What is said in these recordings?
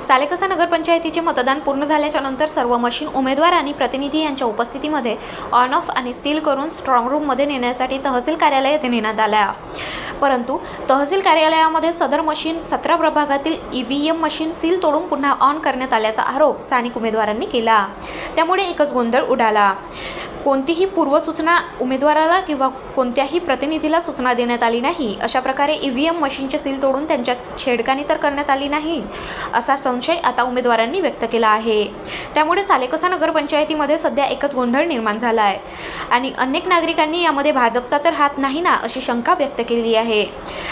सालेकसा नगरपंचायतीचे मतदान पूर्ण झाल्याच्या नंतर सर्व मशीन उमेदवार आणि प्रतिनिधी यांच्या उपस्थितीमध्ये ऑन ऑफ आणि सील करून स्ट्रॉंग रूममध्ये नेण्यासाठी तहसील कार्यालयात नेण्यात आल्या। परंतु तहसील कार्यालयामध्ये सदर मशीन 17 प्रभागातील EVM मशीन सील तोडून पुन्हा ऑन करण्यात आल्याचा आरोप स्थानिक उमेदवारांनी केला। त्यामुळे एकच गोंधळ उडाला। कोणतीही पूर्वसूचना उमेदवाराला किंवा कोणत्याही प्रतिनिधीला सूचना देण्यात आली नाही। अशा प्रकारे EVM मशीनचे सील तोडून त्यांच्या छेडखानी तर करण्यात आली नाही असा संशय आता उमेदवारांनी व्यक्त केला आहे। त्यामुळे सालेकसा नगरपंचायतीमध्ये सध्या एकच गोंधळ निर्माण झाला आहे आणि अनेक नागरिकांनी यामध्ये भाजपचा तर हात नाही ना अशी शंका व्यक्त केली आहे।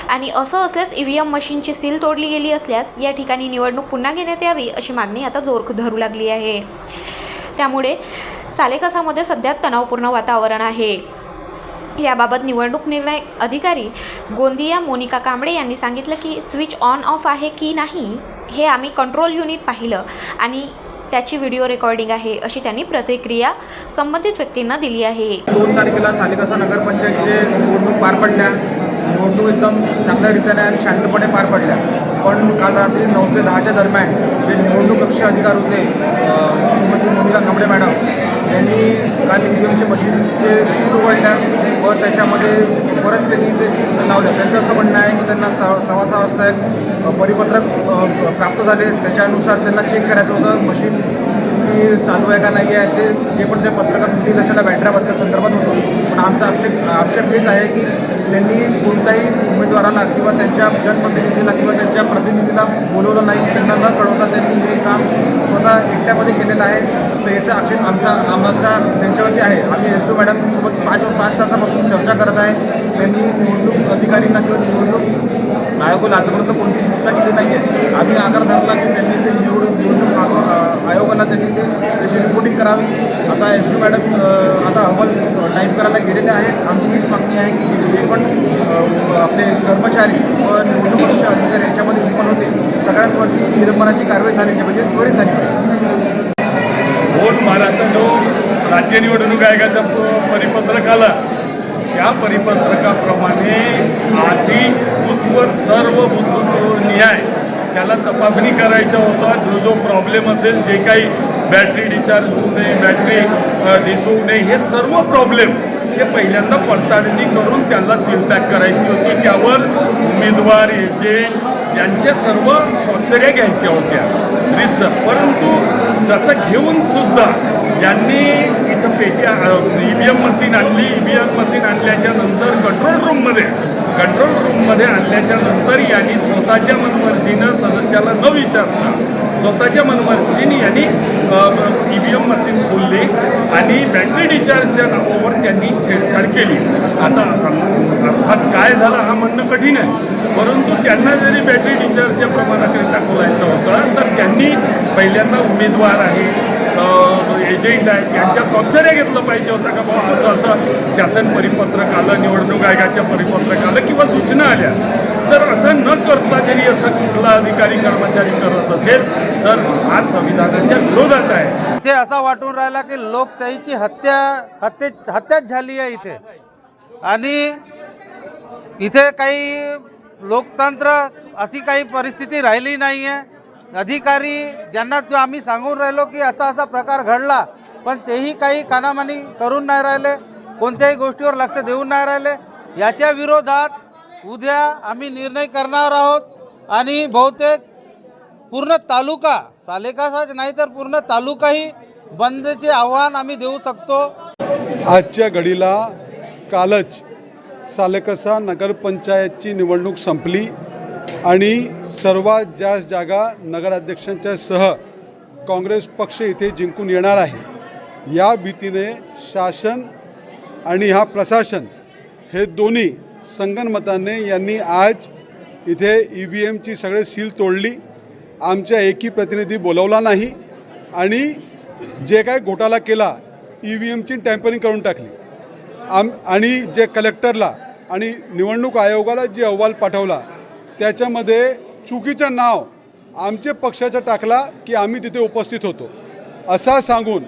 आणि असं असल्यास EVM मशीनची सील तोडली गेली असल्यास या ठिकाणी निवडणूक पुन्हा घेण्यात यावी अशी मागणी आता जोर धरू लागली आहे। त्यामुळे सालेकसामध्ये सध्या तणावपूर्ण वातावरण आहे। याबाबत निवडणूक निर्णय अधिकारी गोंदिया मोनिका कांबळे यांनी सांगितलं की स्विच ऑन ऑफ आहे की नाही हे आम्ही कंट्रोल युनिट पाहिलं आणि त्याची व्हिडिओ रेकॉर्डिंग आहे अशी त्यांनी प्रतिक्रिया संबंधित व्यक्तींना दिली आहे। 2 तारखेला सालेकसा नगरपंचायतचे निवडणूक पार पडल्या। निवडणूक एकदम चांगल्या रीतीने आणि शांतपणे पार पडल्या। पण काल रात्री 9 ते 10च्या दरम्यान जे निवडणूक कक्ष अधिकारी होते श्रीमती मोनिका कांबळे मॅडम यांनी काल EVMचे मशीनचे सील उघडल्या व त्याच्यामध्ये परत त्यांनी ते सील लावल्या। त्यांचं असं म्हणणं आहे की त्यांना 6:15 वाजता एक परिपत्रक प्राप्त झाले, त्याच्यानुसार त्यांना चेक करायचं होतं मशीन की चालू आहे का नाही आहे। जे पण त्या पत्रकात दिली नसेल बॅटऱ्याबद्दल संदर्भात होतं। पण आमचा आक्षेप हेच आहे की त्यांनी कोणत्याही उमेदवाराला किंवा त्यांच्या जनप्रतिनिधीला किंवा त्यांच्या प्रतिनिधीला बोलवलं नाही। त्यांना न कळवता त्यांनी हे काम स्वतः एकट्यामध्ये केलेलं आहे। तर याचा आक्षेप आमचा त्यांच्यावरती आहे। आम्ही SDO मॅडमसोबत 5 तासापासून चर्चा करत आहे। त्यांनी निवडणूक अधिकाऱ्यांना किंवा निवडणूक आयोगाला आतापर्यंत कोणती सूचना केली नाही आहे। आम्ही आग्रह धरला की त्यांनी ते निवडणूक आयोगाला त्यांनी त्याची रिपोर्टिंग करावी। आता SDO मॅडम आता अहवाल टाईप करायला गेलेले आहेत। आमची हीच मागणी आहे की जे पण आपले कर्मचारी व निवडणूक पक्ष अधिकारी याच्यामध्ये नियमन होते सगळ्यांवरती निलंबनाची कारवाई झाली म्हणजे त्वरित झाली पाहिजे। 2/12चा जो राज्य निवडणूक आयोगाचा परिपत्रक आला त्या परिपत्रकाप्रमाणे आधी बूथवर सर्व बूथ निहाय त्याला तपासणी करायचा होता। जो प्रॉब्लेम असेल, जे काही बॅटरी डिस्चार्ज होऊ नये, बॅटरी डिस होऊ नये, हे सर्व प्रॉब्लेम हे पहिल्यांदा पडताळणी करून त्याला सीलपॅक करायची होती। त्यावर उमेदवार एजंट यांचे सर्व स्वाक्षऱ्या घ्यायच्या होत्या रीतसर। परंतु तसं घेऊन सुद्धा यांनी इथं पेट्या EVM मशीन आणली। EVM मशीन आणल्याच्या नंतर कंट्रोल रूममध्ये आणल्याच्या नंतर यांनी स्वतःच्या मनमर्जीनं सदस्याला न विचारता स्वतःच्या मनमर्जीने यांनी EVM मशीन खोलली आणि बॅटरी डिस्चार्जच्या नावावर त्यांनी छेडछाड केली। आता अर्थात काय झालं हा म्हणणं कठीण आहे, परंतु त्यांना जरी बॅटरी डिस्चार्जच्या प्रमाणाकरिता खोलायचं होतं तर त्यांनी पहिल्यांदा उमेदवार आहे, एजंट आहेत, यांच्या स्वाक्षऱ्या घेतलं पाहिजे होतं का बाबा असं शासन परिपत्रक आलं, निवडणूक आयोगाच्या परिपत्रक आलं किंवा सूचना आल्या। तर असं न करता जरी असा कुठला अधिकारी कर्मचारी करत असेल तर हा संविधानाच्या विरोधात आहे। इथे असा वाटून राहिला की लोकशाहीची हत्याच झाली आहे इथे आणि इथे काही लोकतंत्र अशी काही परिस्थिती राहिली नाही आहे। अधिकारी ज्यांना आम्ही सांगून राहिलो की असा प्रकार घडला पण तेही काही कानामानी करून नाही राहिले, कोणत्याही गोष्टीवर लक्ष देऊन नाही राहिले। याच्या विरोधात उद्या आम्ही निर्णय करणार आहोत आणि बहुतेक पूर्ण तालुका सालेकसाच नाही तर पूर्ण तालुकाही बंदचे आव्हान आम्ही देऊ शकतो। आजच्या घडीला कालच सालेकसा नगरपंचायतची निवडणूक संपली आणि सर्वात जास्त जागा नगराध्यक्षांच्या सह काँग्रेस पक्ष इथे जिंकून येणार आहे। या भीतीने शासन आणि हा प्रशासन हे दोन्ही संगनमताने यांनी आज इथे EVMची सगळे सील तोडली। आमच्या एकही प्रतिनिधी बोलवला नाही आणि जे काय घोटाळा केला EVMची टॅम्परिंग करून टाकली। आणि जे कलेक्टरला आणि निवडणूक आयोगाला जे अहवाल पाठवला त्याच्यामध्ये चुकीचं नाव आमचे पक्षाचा टाकला की आम्ही तिथे उपस्थित होतो असा सांगून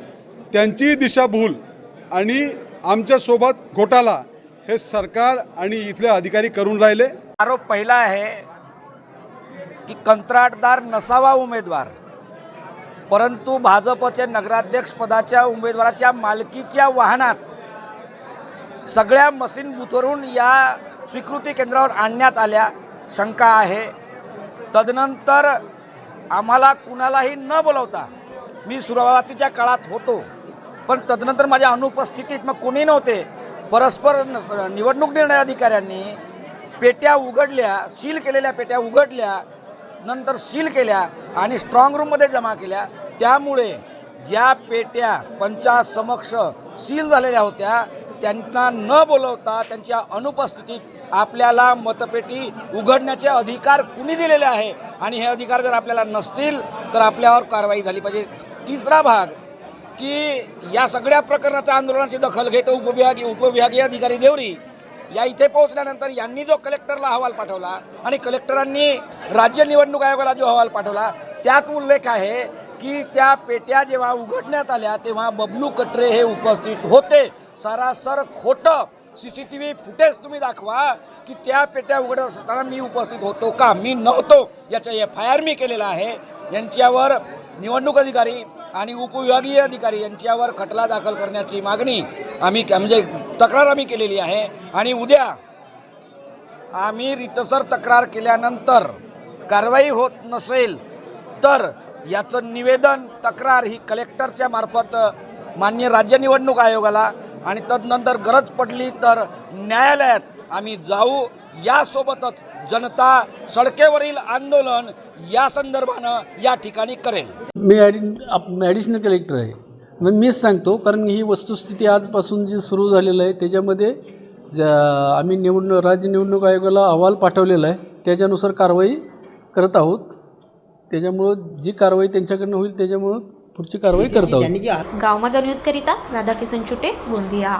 त्यांची दिशाभूल आणि आमच्यासोबत घोटाळा हे सरकार आणि इथले अधिकारी करून राहिले। आरोप पहिला आहे की कंत्राटदार नसावा उमेदवार, परंतु भाजपचे नगराध्यक्षपदाच्या उमेदवाराच्या मालकीच्या वाहनात सगळ्या मशीन बूथवरून या स्वीकृती केंद्रावर आणण्यात आल्या शंका आहे. तदनंतर आम्हाला कुणालाही न बोलवता, मी सुरुवातीच्या काळात होतो पण तदनंतर माझ्या अनुपस्थितीत मग कोणी नव्हते, परस्पर निवडणूक निर्णय अधिकाऱ्यांनी पेट्या उघडल्या, सील केलेल्या पेट्या उघडल्या, नंतर सील केल्या आणि स्ट्रॉंग रूममध्ये जमा केल्या. त्यामुळे ज्या पेट्या पंचासमक्ष सील झालेल्या होत्या त्यांना न बोलवता त्यांच्या अनुपस्थितीत आपल्याला मतपेटी उघडण्याचे अधिकार कुणी दिलेले आहे आणि हे अधिकार जर आपल्याला नसतील तर आपल्यावर कारवाई झाली पाहिजे. तिसरा भाग की या सगळ्या प्रकरणाच्या आंदोलनाची दखल घेत उपविभागीय अधिकारी देवरी या इथे पोहोचल्यानंतर यांनी जो कलेक्टरला अहवाल पाठवला आणि कलेक्टरांनी राज्य निवडणूक आयोगाला जो अहवाल पाठवला त्यात उल्लेख आहे की त्या पेट्या जेव्हा उघडण्यात आल्या तेव्हा बबलू कटरे हे उपस्थित होते. सरासर खोटं CCTV फुटेज तुम्ही दाखवा की त्या पेट्या उघडत असताना मी उपस्थित होतो का, मी नव्हतो, याचा FIR मी केलेला आहे. यांच्यावर निवडणूक अधिकारी आणि उपविभागीय अधिकारी यांच्यावर खटला दाखल करण्याची मागणी आम्ही म्हणजे तक्रार आम्ही केलेली आहे. आणि उद्या आम्ही रितसर तक्रार केल्यानंतर कारवाई होत नसेल तर याचं निवेदन तक्रार ही कलेक्टरच्या मार्फत माननीय राज्य निवडणूक आयोगाला आणि तदनंतर गरज पडली तर न्यायालयात आम्ही जाऊ. यासोबतच जनता सडकेवरील आंदोलन या संदर्भानं या ठिकाणी करेल. मी ॲडिशनल कलेक्टर आहे, मग मीच सांगतो कारण ही वस्तुस्थिती आजपासून जी सुरू झालेलं आहे त्याच्यामध्ये आम्ही राज्य निवडणूक आयोगाला अहवाल पाठवलेला आहे, त्याच्यानुसार कारवाई करत आहोत. त्याच्यामुळं जी कारवाई त्यांच्याकडनं होईल त्याच्यामुळं पुढची कारवाई करत आहोत. गाव माझा न्यूजकरिता राधाकिशन चुटे, गोंदिया.